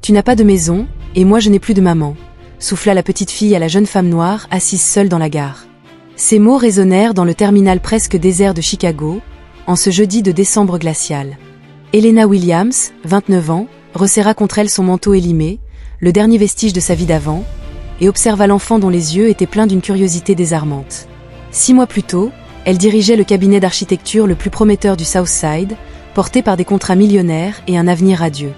Tu n'as pas de maison, et moi je n'ai plus de maman, souffla la petite fille à la jeune femme noire assise seule dans la gare. Ces mots résonnèrent dans le terminal presque désert de Chicago, en ce jeudi de décembre glacial. Helena Williams, 29 ans, resserra contre elle son manteau élimé, le dernier vestige de sa vie d'avant, et observa l'enfant dont les yeux étaient pleins d'une curiosité désarmante. 6 mois plus tôt, elle dirigeait le cabinet d'architecture le plus prometteur du Southside, porté par des contrats millionnaires et un avenir radieux.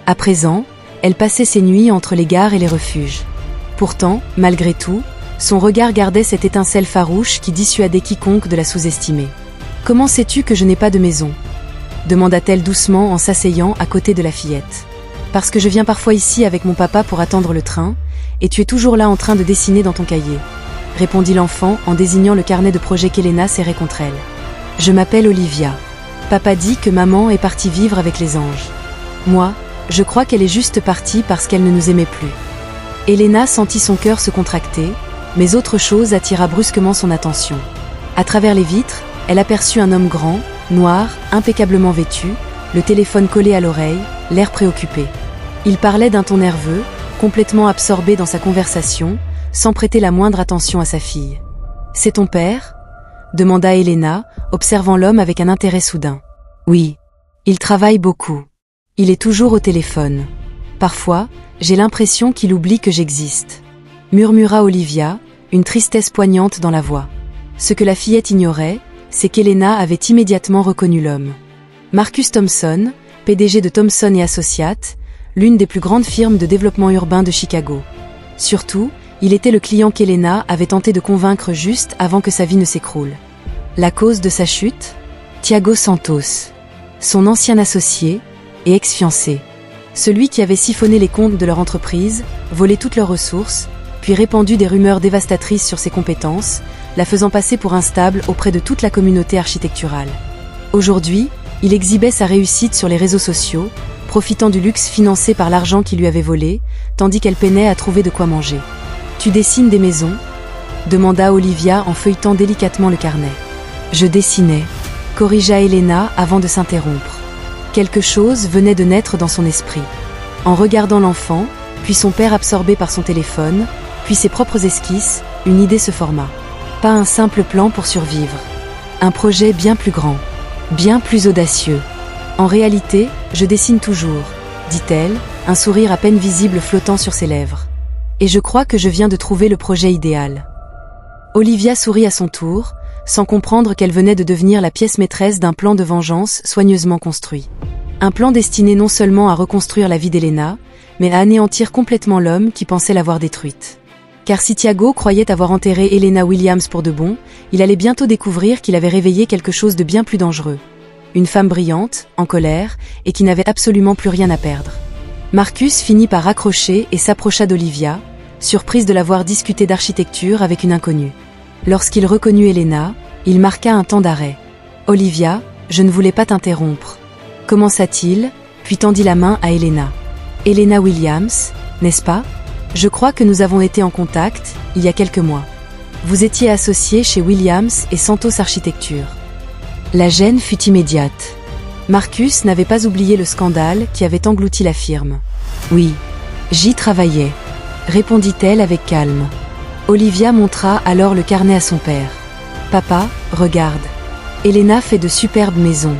À présent, elle passait ses nuits entre les gares et les refuges. Pourtant, malgré tout, son regard gardait cette étincelle farouche qui dissuadait quiconque de la sous-estimer. « Comment sais-tu que je n'ai pas de maison ?» demanda-t-elle doucement en s'asseyant à côté de la fillette. « Parce que je viens parfois ici avec mon papa pour attendre le train, et tu es toujours là en train de dessiner dans ton cahier, » répondit l'enfant en désignant le carnet de projet qu'Helena serrait contre elle. « Je m'appelle Olivia. Papa dit que maman est partie vivre avec les anges. Moi, je crois qu'elle est juste partie parce qu'elle ne nous aimait plus. » Helena sentit son cœur se contracter, mais autre chose attira brusquement son attention. À travers les vitres, elle aperçut un homme grand, noir, impeccablement vêtu, le téléphone collé à l'oreille, l'air préoccupé. Il parlait d'un ton nerveux, complètement absorbé dans sa conversation, sans prêter la moindre attention à sa fille. « C'est ton père ?» demanda Helena, observant l'homme avec un intérêt soudain. « Oui. Il travaille beaucoup. Il est toujours au téléphone. Parfois, j'ai l'impression qu'il oublie que j'existe. » murmura Olivia, une tristesse poignante dans la voix. Ce que la fillette ignorait, c'est qu'Helena avait immédiatement reconnu l'homme. Marcus Thompson, PDG de Thompson & Associates, l'une des plus grandes firmes de développement urbain de Chicago. Surtout, il était le client qu'Helena avait tenté de convaincre juste avant que sa vie ne s'écroule. La cause de sa chute ? Thiago Santos, son ancien associé et ex-fiancé. Celui qui avait siphonné les comptes de leur entreprise, volé toutes leurs ressources, puis répandu des rumeurs dévastatrices sur ses compétences, la faisant passer pour instable auprès de toute la communauté architecturale. Aujourd'hui, il exhibait sa réussite sur les réseaux sociaux, profitant du luxe financé par l'argent qu'il lui avait volé, tandis qu'elle peinait à trouver de quoi manger. « Tu dessines des maisons ?» demanda Olivia en feuilletant délicatement le carnet. « Je dessinais », corrigea Helena avant de s'interrompre. Quelque chose venait de naître dans son esprit. En regardant l'enfant, puis son père absorbé par son téléphone, puis ses propres esquisses, une idée se forma. Pas un simple plan pour survivre. Un projet bien plus grand, bien plus audacieux. En réalité, je dessine toujours, dit-elle, un sourire à peine visible flottant sur ses lèvres. Et je crois que je viens de trouver le projet idéal. Olivia sourit à son tour, sans comprendre qu'elle venait de devenir la pièce maîtresse d'un plan de vengeance soigneusement construit. Un plan destiné non seulement à reconstruire la vie d'Helena, mais à anéantir complètement l'homme qui pensait l'avoir détruite. Car si Thiago croyait avoir enterré Helena Williams pour de bon, il allait bientôt découvrir qu'il avait réveillé quelque chose de bien plus dangereux. Une femme brillante, en colère, et qui n'avait absolument plus rien à perdre. Marcus finit par raccrocher et s'approcha d'Olivia, surprise de la voir discuter d'architecture avec une inconnue. Lorsqu'il reconnut Helena, il marqua un temps d'arrêt. « Olivia, je ne voulais pas t'interrompre. » commença-t-il, puis tendit la main à Helena. « Helena Williams, n'est-ce pas ? Je crois que nous avons été en contact, il y a quelques mois. Vous étiez associé chez Williams et Santos Architecture. » La gêne fut immédiate. Marcus n'avait pas oublié le scandale qui avait englouti la firme. « Oui, j'y travaillais, » répondit-elle avec calme. Olivia montra alors le carnet à son père. « Papa, regarde. Helena fait de superbes maisons. »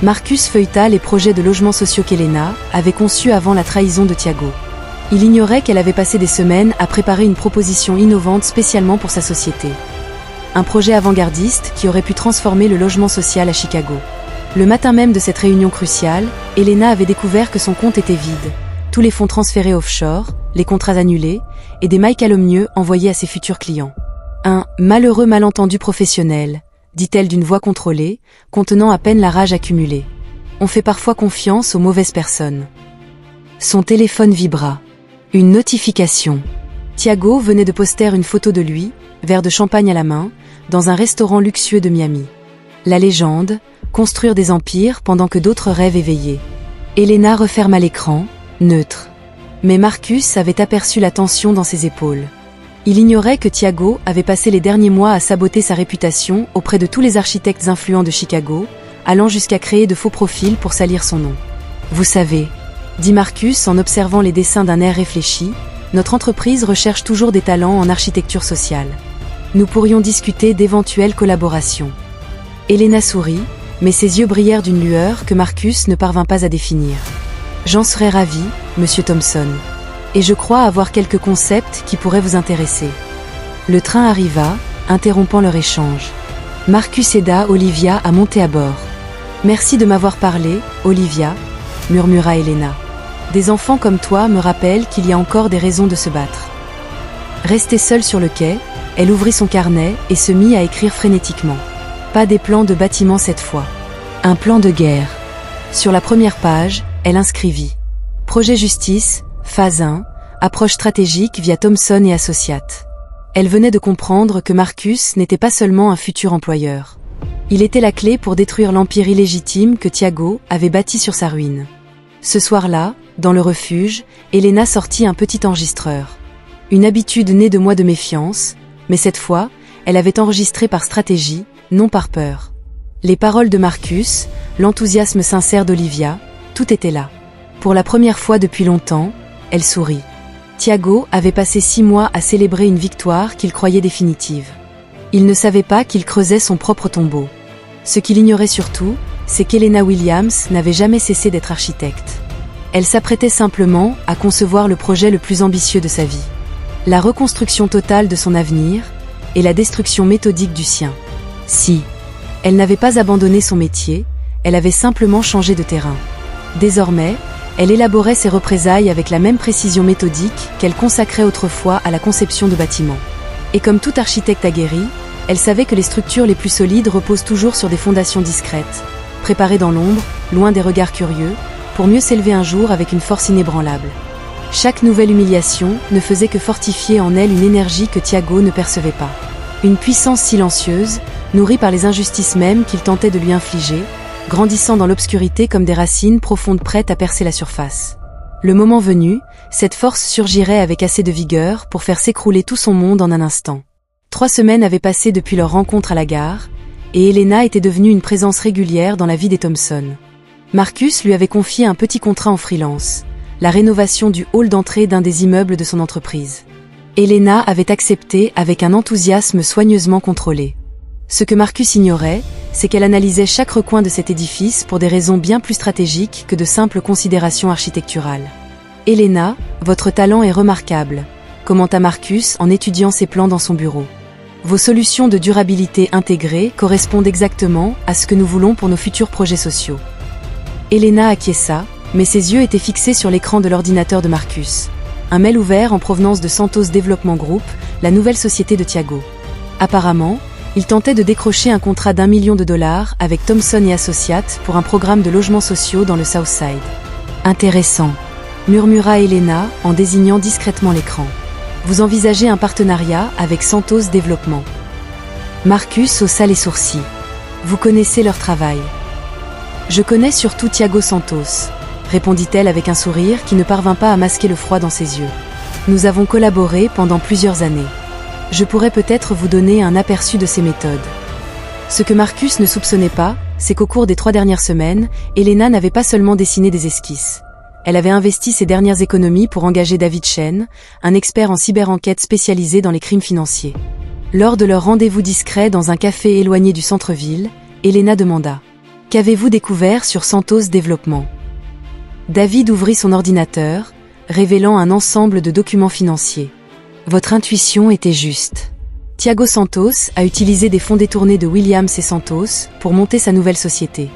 Marcus feuilleta les projets de logements sociaux qu'Helena avait conçus avant la trahison de Thiago. Il ignorait qu'elle avait passé des semaines à préparer une proposition innovante spécialement pour sa société. Un projet avant-gardiste qui aurait pu transformer le logement social à Chicago. Le matin même de cette réunion cruciale, Helena avait découvert que son compte était vide, tous les fonds transférés offshore, les contrats annulés, et des mails calomnieux envoyés à ses futurs clients. Un « malheureux malentendu professionnel », dit-elle d'une voix contrôlée, contenant à peine la rage accumulée. On fait parfois confiance aux mauvaises personnes. Son téléphone vibra. Une notification. Thiago venait de poster une photo de lui, verre de champagne à la main, dans un restaurant luxueux de Miami. La légende, construire des empires pendant que d'autres rêvent éveillés. Helena referma l'écran, neutre. Mais Marcus avait aperçu la tension dans ses épaules. Il ignorait que Thiago avait passé les derniers mois à saboter sa réputation auprès de tous les architectes influents de Chicago, allant jusqu'à créer de faux profils pour salir son nom. « Vous savez, dit Marcus en observant les dessins d'un air réfléchi. Notre entreprise recherche toujours des talents en architecture sociale. Nous pourrions discuter d'éventuelles collaborations. Elena sourit, mais ses yeux brillèrent d'une lueur que Marcus ne parvint pas à définir. J'en serais ravi, monsieur Thompson. Et je crois avoir quelques concepts qui pourraient vous intéresser. Le train arriva, interrompant leur échange. Marcus aida Olivia à monter à bord. Merci de m'avoir parlé, Olivia, murmura Elena. Des enfants comme toi me rappellent qu'il y a encore des raisons de se battre. Restée seule sur le quai, elle ouvrit son carnet et se mit à écrire frénétiquement. Pas des plans de bâtiment cette fois. Un plan de guerre. Sur la première page, elle inscrivit. Projet justice, phase 1, approche stratégique via Thomson et Associates. Elle venait de comprendre que Marcus n'était pas seulement un futur employeur. Il était la clé pour détruire l'empire illégitime que Thiago avait bâti sur sa ruine. Ce soir-là, dans le refuge, Elena sortit un petit enregistreur. Une habitude née de mois de méfiance, mais cette fois, elle avait enregistré par stratégie, non par peur. Les paroles de Marcus, l'enthousiasme sincère d'Olivia, tout était là. Pour la première fois depuis longtemps, elle sourit. Thiago avait passé 6 mois à célébrer une victoire qu'il croyait définitive. Il ne savait pas qu'il creusait son propre tombeau. Ce qu'il ignorait surtout, c'est qu'Elena Williams n'avait jamais cessé d'être architecte. Elle s'apprêtait simplement à concevoir le projet le plus ambitieux de sa vie. La reconstruction totale de son avenir et la destruction méthodique du sien. Si elle n'avait pas abandonné son métier, elle avait simplement changé de terrain. Désormais, elle élaborait ses représailles avec la même précision méthodique qu'elle consacrait autrefois à la conception de bâtiments. Et comme tout architecte aguerri, elle savait que les structures les plus solides reposent toujours sur des fondations discrètes, préparées dans l'ombre, loin des regards curieux, pour mieux s'élever un jour avec une force inébranlable. Chaque nouvelle humiliation ne faisait que fortifier en elle une énergie que Thiago ne percevait pas. Une puissance silencieuse, nourrie par les injustices mêmes qu'il tentait de lui infliger, grandissant dans l'obscurité comme des racines profondes prêtes à percer la surface. Le moment venu, cette force surgirait avec assez de vigueur pour faire s'écrouler tout son monde en un instant. 3 semaines avaient passé depuis leur rencontre à la gare, et Elena était devenue une présence régulière dans la vie des Thompson. Marcus lui avait confié un petit contrat en freelance, la rénovation du hall d'entrée d'un des immeubles de son entreprise. Elena avait accepté avec un enthousiasme soigneusement contrôlé. Ce que Marcus ignorait, c'est qu'elle analysait chaque recoin de cet édifice pour des raisons bien plus stratégiques que de simples considérations architecturales. « Elena, votre talent est remarquable », commenta Marcus en étudiant ses plans dans son bureau. « Vos solutions de durabilité intégrée correspondent exactement à ce que nous voulons pour nos futurs projets sociaux. » Elena acquiesça, mais ses yeux étaient fixés sur l'écran de l'ordinateur de Marcus. Un mail ouvert en provenance de Santos Development Group, la nouvelle société de Thiago. Apparemment, il tentait de décrocher un contrat d'1 million de dollars avec Thomson et Associates pour un programme de logements sociaux dans le Southside. « Intéressant », murmura Elena en désignant discrètement l'écran. « Vous envisagez un partenariat avec Santos Développement ?» Marcus haussa les sourcils. « Vous connaissez leur travail. »« Je connais surtout Thiago Santos », répondit-elle avec un sourire qui ne parvint pas à masquer le froid dans ses yeux. « Nous avons collaboré pendant plusieurs années. Je pourrais peut-être vous donner un aperçu de ses méthodes. » Ce que Marcus ne soupçonnait pas, c'est qu'au cours des 3 dernières semaines, Elena n'avait pas seulement dessiné des esquisses. Elle avait investi ses dernières économies pour engager David Chen, un expert en cyber-enquête spécialisé dans les crimes financiers. Lors de leur rendez-vous discret dans un café éloigné du centre-ville, Elena demanda « Qu'avez-vous découvert sur Santos Développement ?» David ouvrit son ordinateur, révélant un ensemble de documents financiers. « Votre intuition était juste. Thiago Santos a utilisé des fonds détournés de Williams et Santos pour monter sa nouvelle société.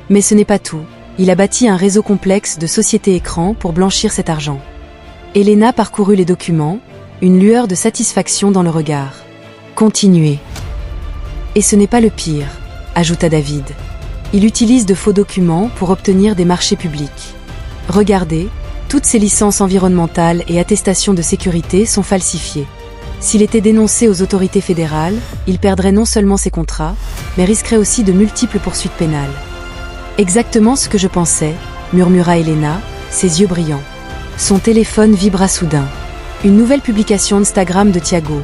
Mais ce n'est pas tout. Il a bâti un réseau complexe de sociétés écrans pour blanchir cet argent. » Elena parcourut les documents, une lueur de satisfaction dans le regard. « Continuez. »« Et ce n'est pas le pire, » ajouta David. « Il utilise de faux documents pour obtenir des marchés publics. Regardez, toutes ces licences environnementales et attestations de sécurité sont falsifiées. S'il était dénoncé aux autorités fédérales, il perdrait non seulement ses contrats, mais risquerait aussi de multiples poursuites pénales. » Exactement ce que je pensais, murmura Elena, ses yeux brillants. Son téléphone vibra soudain. Une nouvelle publication Instagram de Thiago.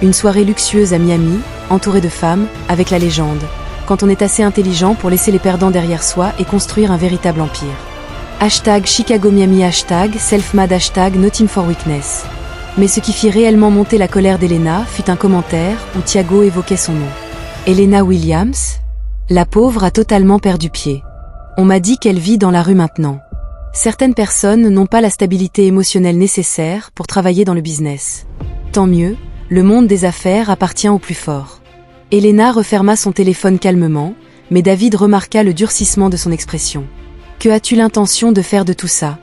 Une soirée luxueuse à Miami, entourée de femmes, avec la légende. Quand on est assez intelligent pour laisser les perdants derrière soi et construire un véritable empire. Hashtag Chicago Miami, hashtag self-made, hashtag no time for weakness. Mais ce qui fit réellement monter la colère d'Elena fut un commentaire où Thiago évoquait son nom. Elena Williams? La pauvre a totalement perdu pied. On m'a dit qu'elle vit dans la rue maintenant. Certaines personnes n'ont pas la stabilité émotionnelle nécessaire pour travailler dans le business. Tant mieux, le monde des affaires appartient aux plus forts. Elena referma son téléphone calmement, mais David remarqua le durcissement de son expression. « Que as-tu l'intention de faire de tout ça ?»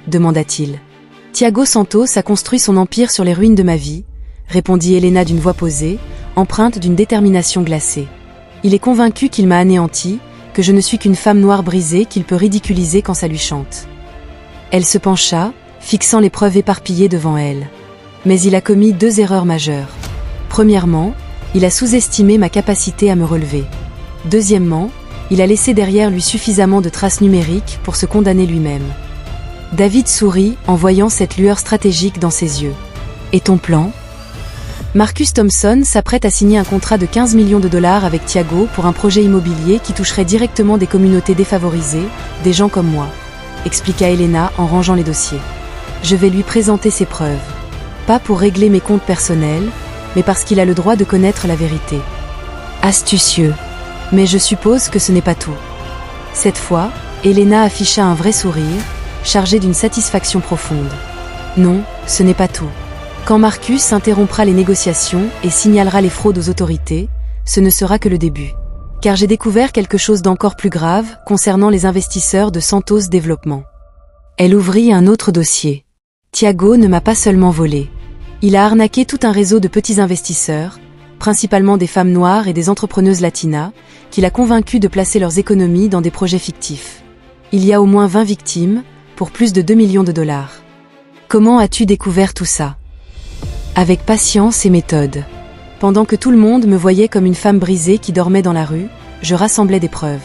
demanda-t-il. « Thiago Santos a construit son empire sur les ruines de ma vie », répondit Elena d'une voix posée, empreinte d'une détermination glacée. « Il est convaincu qu'il m'a anéanti, que je ne suis qu'une femme noire brisée qu'il peut ridiculiser quand ça lui chante. » Elle se pencha, fixant les preuves éparpillées devant elle. Mais il a commis 2 erreurs majeures. Premièrement, il a sous-estimé ma capacité à me relever. Deuxièmement, il a laissé derrière lui suffisamment de traces numériques pour se condamner lui-même. David sourit en voyant cette lueur stratégique dans ses yeux. « Et ton plan ?» Marcus Thompson s'apprête à signer un contrat de 15 millions de dollars avec Thiago pour un projet immobilier qui toucherait directement des communautés défavorisées, des gens comme moi, expliqua Elena en rangeant les dossiers. Je vais lui présenter ses preuves. Pas pour régler mes comptes personnels, mais parce qu'il a le droit de connaître la vérité. Astucieux. Mais je suppose que ce n'est pas tout. Cette fois, Elena afficha un vrai sourire, chargé d'une satisfaction profonde. Non, ce n'est pas tout. Quand Marcus interrompra les négociations et signalera les fraudes aux autorités, ce ne sera que le début. Car j'ai découvert quelque chose d'encore plus grave concernant les investisseurs de Santos Développement. Elle ouvrit un autre dossier. Thiago ne m'a pas seulement volé. Il a arnaqué tout un réseau de petits investisseurs, principalement des femmes noires et des entrepreneuses latinas, qu'il a convaincu de placer leurs économies dans des projets fictifs. Il y a au moins 20 victimes, pour plus de 2 millions de dollars. Comment as-tu découvert tout ça ? Avec patience et méthode. Pendant que tout le monde me voyait comme une femme brisée qui dormait dans la rue, je rassemblais des preuves.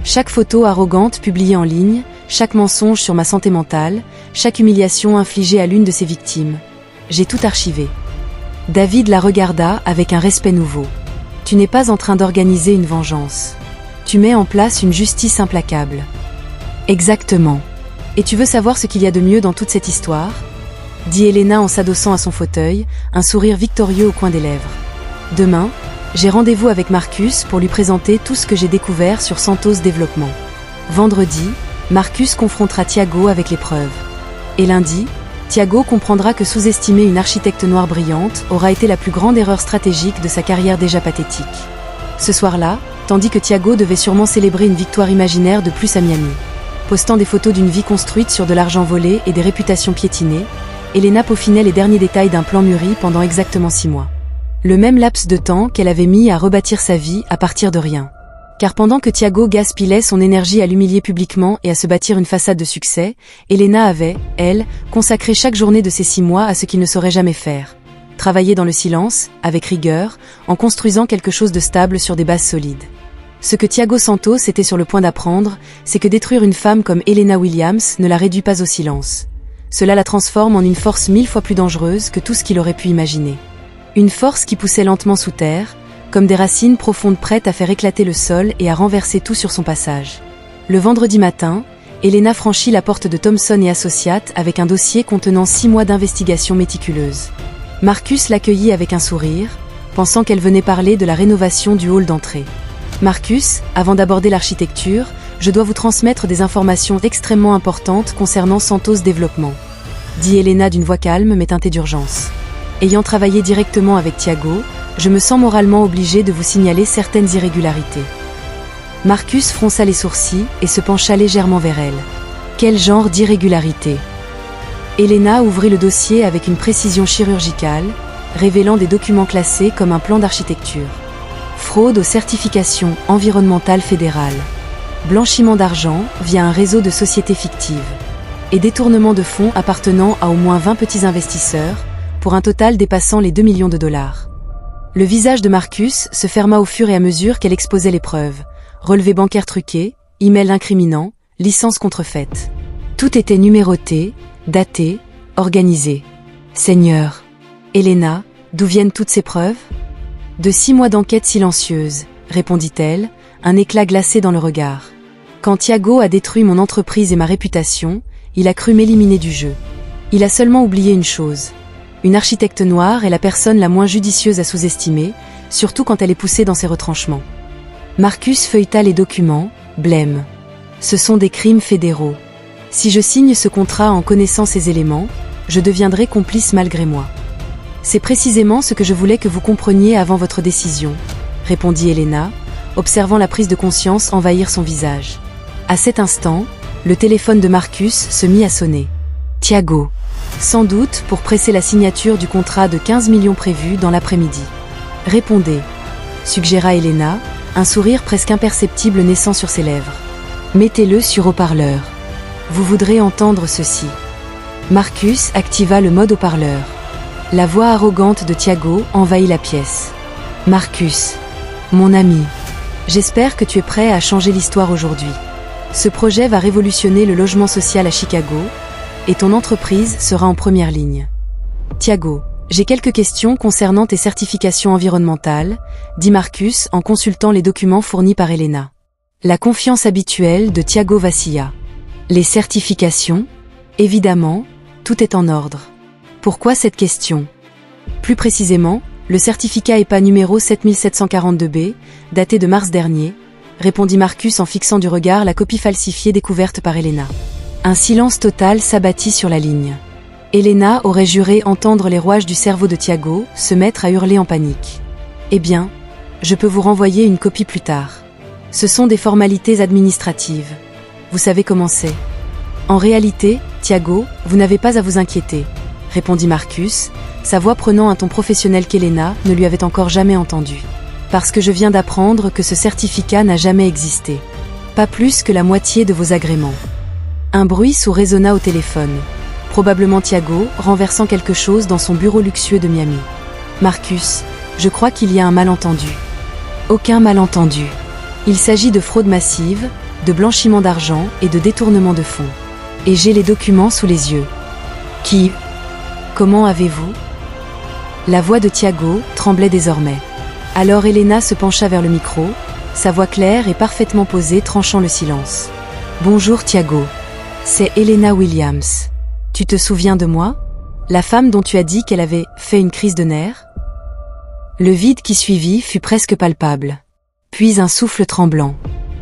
Chaque photo arrogante publiée en ligne, chaque mensonge sur ma santé mentale, chaque humiliation infligée à l'une de ses victimes. J'ai tout archivé. David la regarda avec un respect nouveau. Tu n'es pas en train d'organiser une vengeance. Tu mets en place une justice implacable. Exactement. Et tu veux savoir ce qu'il y a de mieux dans toute cette histoire ? Dit Elena en s'adossant à son fauteuil, un sourire victorieux au coin des lèvres. Demain, j'ai rendez-vous avec Marcus pour lui présenter tout ce que j'ai découvert sur Santos Développement. Vendredi, Marcus confrontera Thiago avec les preuves. Et lundi, Thiago comprendra que sous-estimer une architecte noire brillante aura été la plus grande erreur stratégique de sa carrière déjà pathétique. Ce soir-là, tandis que Thiago devait sûrement célébrer une victoire imaginaire de plus à Miami. Postant des photos d'une vie construite sur de l'argent volé et des réputations piétinées, Elena peaufinait les derniers détails d'un plan mûri pendant exactement 6 mois. Le même laps de temps qu'elle avait mis à rebâtir sa vie à partir de rien. Car pendant que Thiago gaspillait son énergie à l'humilier publiquement et à se bâtir une façade de succès, Elena avait, elle, consacré chaque journée de ces 6 mois à ce qu'il ne saurait jamais faire. Travailler dans le silence, avec rigueur, en construisant quelque chose de stable sur des bases solides. Ce que Thiago Santos était sur le point d'apprendre, c'est que détruire une femme comme Elena Williams ne la réduit pas au silence. Cela la transforme en une force 1000 fois plus dangereuse que tout ce qu'il aurait pu imaginer. Une force qui poussait lentement sous terre, comme des racines profondes prêtes à faire éclater le sol et à renverser tout sur son passage. Le vendredi matin, Elena franchit la porte de Thompson et Associates avec un dossier contenant 6 mois d'investigation méticuleuse. Marcus l'accueillit avec un sourire, pensant qu'elle venait parler de la rénovation du hall d'entrée. Marcus, avant d'aborder l'architecture, je dois vous transmettre des informations extrêmement importantes concernant Santos Développement. Dit Elena d'une voix calme mais teintée d'urgence. Ayant travaillé directement avec Thiago, je me sens moralement obligée de vous signaler certaines irrégularités. Marcus fronça les sourcils et se pencha légèrement vers elle. Quel genre d'irrégularité ? Elena ouvrit le dossier avec une précision chirurgicale, révélant des documents classés comme un plan d'architecture. Fraude aux certifications environnementales fédérales. Blanchiment d'argent via un réseau de sociétés fictives. Et détournement de fonds appartenant à au moins 20 petits investisseurs, pour un total dépassant les 2 millions de dollars. Le visage de Marcus se ferma au fur et à mesure qu'elle exposait les preuves. Relevés bancaires truqués, emails incriminants, licences contrefaites. Tout était numéroté, daté, organisé. Seigneur. Elena, d'où viennent toutes ces preuves ? De 6 mois d'enquête silencieuse, répondit-elle, un éclat glacé dans le regard. Quand Thiago a détruit mon entreprise et ma réputation, il a cru m'éliminer du jeu. Il a seulement oublié une chose. Une architecte noire est la personne la moins judicieuse à sous-estimer, surtout quand elle est poussée dans ses retranchements. Marcus feuilleta les documents, blême. Ce sont des crimes fédéraux. Si je signe ce contrat en connaissant ces éléments, je deviendrai complice malgré moi. C'est précisément ce que je voulais que vous compreniez avant votre décision, répondit Elena, observant la prise de conscience envahir son visage. À cet instant, le téléphone de Marcus se mit à sonner. Thiago. Sans doute pour presser la signature du contrat de 15 millions prévu dans l'après-midi. Répondez, suggéra Elena, un sourire presque imperceptible naissant sur ses lèvres. Mettez-le sur haut-parleur. Vous voudrez entendre ceci. Marcus activa le mode haut-parleur. La voix arrogante de Thiago envahit la pièce. Marcus, mon ami, j'espère que tu es prêt à changer l'histoire aujourd'hui. Ce projet va révolutionner le logement social à Chicago, et ton entreprise sera en première ligne. Thiago, j'ai quelques questions concernant tes certifications environnementales, dit Marcus en consultant les documents fournis par Elena. La confiance habituelle de Thiago vacilla. Les certifications? Évidemment, tout est en ordre. Pourquoi cette question? Plus précisément, le certificat EPA numéro 7742B, daté de mars dernier, répondit Marcus en fixant du regard la copie falsifiée découverte par Elena. Un silence total s'abattit sur la ligne. Elena aurait juré entendre les rouages du cerveau de Thiago se mettre à hurler en panique. Eh bien, je peux vous renvoyer une copie plus tard. Ce sont des formalités administratives. Vous savez comment c'est. En réalité, Thiago, vous n'avez pas à vous inquiéter, répondit Marcus, sa voix prenant un ton professionnel qu'Elena ne lui avait encore jamais entendu. Parce que je viens d'apprendre que ce certificat n'a jamais existé. Pas plus que la moitié de vos agréments. Un bruit sourd résonna au téléphone. Probablement Thiago, renversant quelque chose dans son bureau luxueux de Miami. Marcus, je crois qu'il y a un malentendu. Aucun malentendu. Il s'agit de fraude massive, de blanchiment d'argent et de détournement de fonds. Et j'ai les documents sous les yeux. Qui? Comment avez-vous? La voix de Thiago tremblait désormais. Alors Elena se pencha vers le micro, sa voix claire et parfaitement posée tranchant le silence. Bonjour Thiago. C'est Elena Williams. Tu te souviens de moi? La femme dont tu as dit qu'elle avait fait une crise de nerfs? Le vide qui suivit fut presque palpable. Puis un souffle tremblant.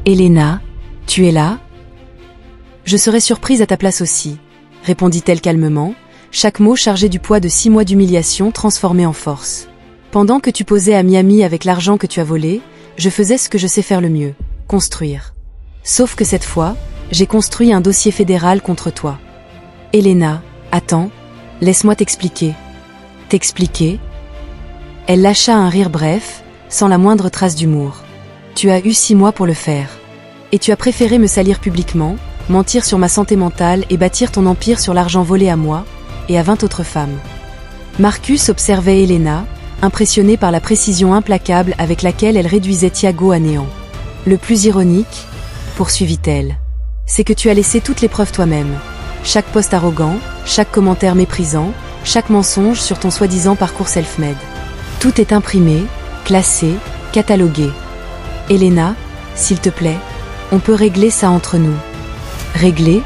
Elena, tu es là? Je serais surprise à ta place aussi, répondit-elle calmement, chaque mot chargé du poids de 6 mois d'humiliation transformé en force. Pendant que tu posais à Miami avec l'argent que tu as volé, je faisais ce que je sais faire le mieux, construire. Sauf que cette fois, j'ai construit un dossier fédéral contre toi. Elena, attends, laisse-moi t'expliquer. T'expliquer? Elle lâcha un rire bref, sans la moindre trace d'humour. Tu as eu 6 mois pour le faire. Et tu as préféré me salir publiquement, mentir sur ma santé mentale et bâtir ton empire sur l'argent volé à moi, et à 20 autres femmes. Marcus observait Elena, impressionné par la précision implacable avec laquelle elle réduisait Thiago à néant. Le plus ironique, poursuivit-elle, c'est que tu as laissé toutes les preuves toi-même. Chaque post arrogant, chaque commentaire méprisant, chaque mensonge sur ton soi-disant parcours self-made. Tout est imprimé, classé, catalogué. Elena, s'il te plaît, on peut régler ça entre nous. Régler?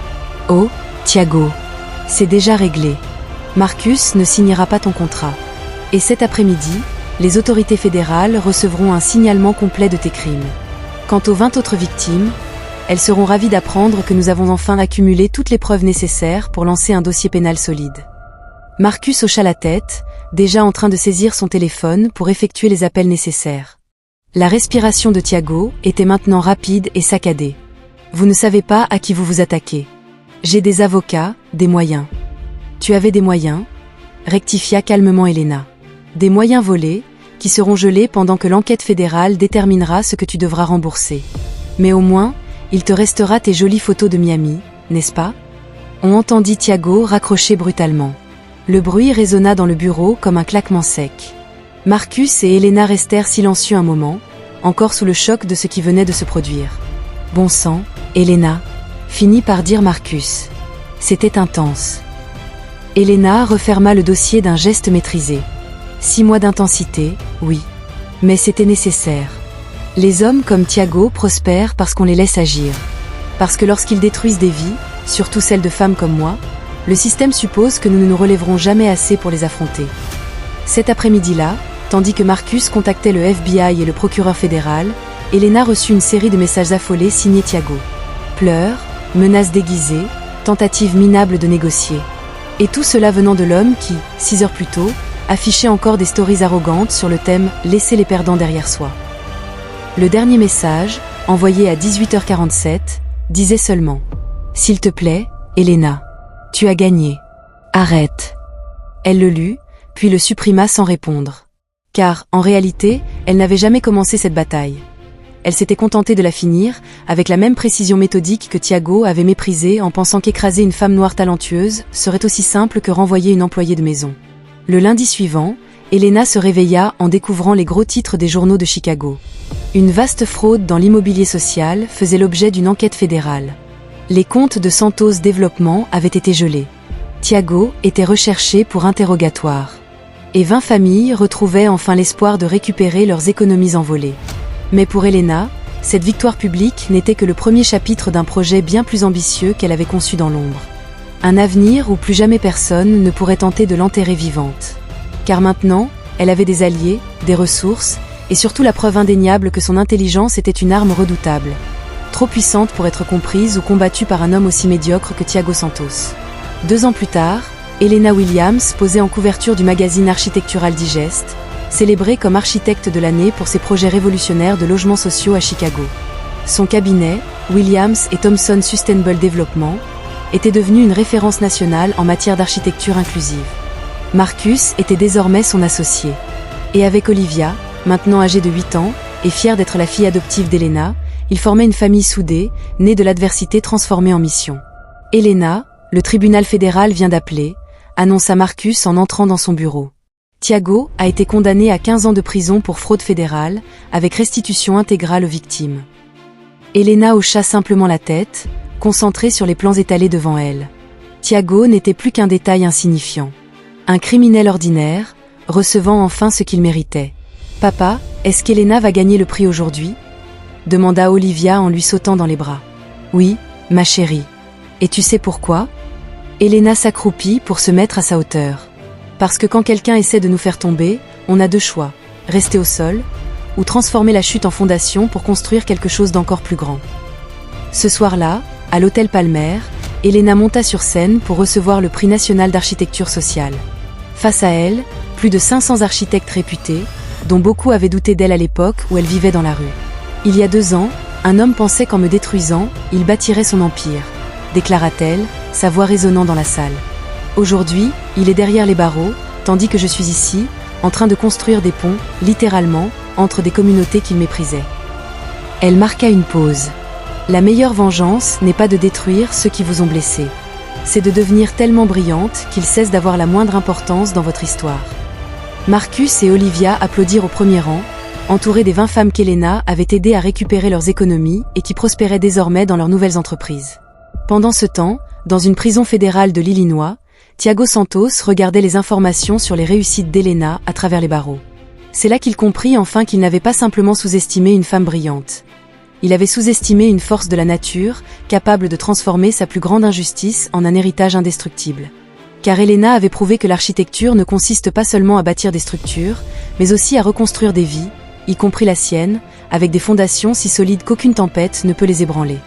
Oh, Thiago. C'est déjà réglé. Marcus ne signera pas ton contrat. Et cet après-midi, les autorités fédérales recevront un signalement complet de tes crimes. Quant aux 20 autres victimes, elles seront ravies d'apprendre que nous avons enfin accumulé toutes les preuves nécessaires pour lancer un dossier pénal solide. Marcus hocha la tête, déjà en train de saisir son téléphone pour effectuer les appels nécessaires. La respiration de Thiago était maintenant rapide et saccadée. Vous ne savez pas à qui vous vous attaquez. J'ai des avocats, des moyens. Tu avais des moyens? Rectifia calmement Elena. Des moyens volés, qui seront gelés pendant que l'enquête fédérale déterminera ce que tu devras rembourser. Mais au moins, il te restera tes jolies photos de Miami, n'est-ce pas? On entendit Thiago raccrocher brutalement. Le bruit résonna dans le bureau comme un claquement sec. Marcus et Elena restèrent silencieux un moment, encore sous le choc de ce qui venait de se produire. Bon sang, Elena, finit par dire Marcus. C'était intense. Elena referma le dossier d'un geste maîtrisé. 6 mois d'intensité, oui. Mais c'était nécessaire. Les hommes comme Thiago prospèrent parce qu'on les laisse agir. Parce que lorsqu'ils détruisent des vies, surtout celles de femmes comme moi, le système suppose que nous ne nous relèverons jamais assez pour les affronter. Cet après-midi-là, tandis que Marcus contactait le FBI et le procureur fédéral, Elena reçut une série de messages affolés signés Thiago. Pleurs, menaces déguisées, tentatives minables de négocier. Et tout cela venant de l'homme qui, 6 heures plus tôt, affichait encore des stories arrogantes sur le thème « Laissez les perdants derrière soi ». Le dernier message, envoyé à 18h47, disait seulement « S'il te plaît, Elena, tu as gagné. Arrête ». Elle le lut, puis le supprima sans répondre. Car, en réalité, elle n'avait jamais commencé cette bataille. Elle s'était contentée de la finir, avec la même précision méthodique que Thiago avait méprisée en pensant qu'écraser une femme noire talentueuse serait aussi simple que renvoyer une employée de maison. Le lundi suivant, Elena se réveilla en découvrant les gros titres des journaux de Chicago. Une vaste fraude dans l'immobilier social faisait l'objet d'une enquête fédérale. Les comptes de Santos Développement avaient été gelés. Thiago était recherché pour interrogatoire. Et 20 familles retrouvaient enfin l'espoir de récupérer leurs économies envolées. Mais pour Elena, cette victoire publique n'était que le premier chapitre d'un projet bien plus ambitieux qu'elle avait conçu dans l'ombre. Un avenir où plus jamais personne ne pourrait tenter de l'enterrer vivante. Car maintenant, elle avait des alliés, des ressources, et surtout la preuve indéniable que son intelligence était une arme redoutable. Trop puissante pour être comprise ou combattue par un homme aussi médiocre que Thiago Santos. 2 ans plus tard, Elena Williams posait en couverture du magazine Architectural Digest, célébrée comme architecte de l'année pour ses projets révolutionnaires de logements sociaux à Chicago. Son cabinet, Williams & Thomson Sustainable Development, était devenu une référence nationale en matière d'architecture inclusive. Marcus était désormais son associé. Et avec Olivia, maintenant âgée de 8 ans, et fière d'être la fille adoptive d'Elena, ils formaient une famille soudée, née de l'adversité transformée en mission. Elena, le tribunal fédéral vient d'appeler, annonça Marcus en entrant dans son bureau. Thiago a été condamné à 15 ans de prison pour fraude fédérale, avec restitution intégrale aux victimes. Elena hocha simplement la tête, concentrée sur les plans étalés devant elle. Thiago n'était plus qu'un détail insignifiant. Un criminel ordinaire, recevant enfin ce qu'il méritait. « Papa, est-ce qu'Elena va gagner le prix aujourd'hui ?» demanda Olivia en lui sautant dans les bras. « Oui, ma chérie. Et tu sais pourquoi ?» Elena s'accroupit pour se mettre à sa hauteur. Parce que quand quelqu'un essaie de nous faire tomber, on a 2 choix, rester au sol, ou transformer la chute en fondation pour construire quelque chose d'encore plus grand. Ce soir-là, à l'hôtel Palmer, Elena monta sur scène pour recevoir le prix national d'architecture sociale. Face à elle, plus de 500 architectes réputés, dont beaucoup avaient douté d'elle à l'époque où elle vivait dans la rue. Il y a 2 ans, un homme pensait qu'en me détruisant, il bâtirait son empire, déclara-t-elle, sa voix résonnant dans la salle. Aujourd'hui, il est derrière les barreaux, tandis que je suis ici, en train de construire des ponts, littéralement, entre des communautés qu'il méprisait. Elle marqua une pause. La meilleure vengeance n'est pas de détruire ceux qui vous ont blessé. C'est de devenir tellement brillante qu'ils cessent d'avoir la moindre importance dans votre histoire. Marcus et Olivia applaudirent au premier rang, entourés des 20 femmes qu'Elena avait aidées à récupérer leurs économies et qui prospéraient désormais dans leurs nouvelles entreprises. Pendant ce temps, dans une prison fédérale de l'Illinois, Thiago Santos regardait les informations sur les réussites d'Elena à travers les barreaux. C'est là qu'il comprit enfin qu'il n'avait pas simplement sous-estimé une femme brillante. Il avait sous-estimé une force de la nature, capable de transformer sa plus grande injustice en un héritage indestructible. Car Elena avait prouvé que l'architecture ne consiste pas seulement à bâtir des structures, mais aussi à reconstruire des vies, y compris la sienne, avec des fondations si solides qu'aucune tempête ne peut les ébranler.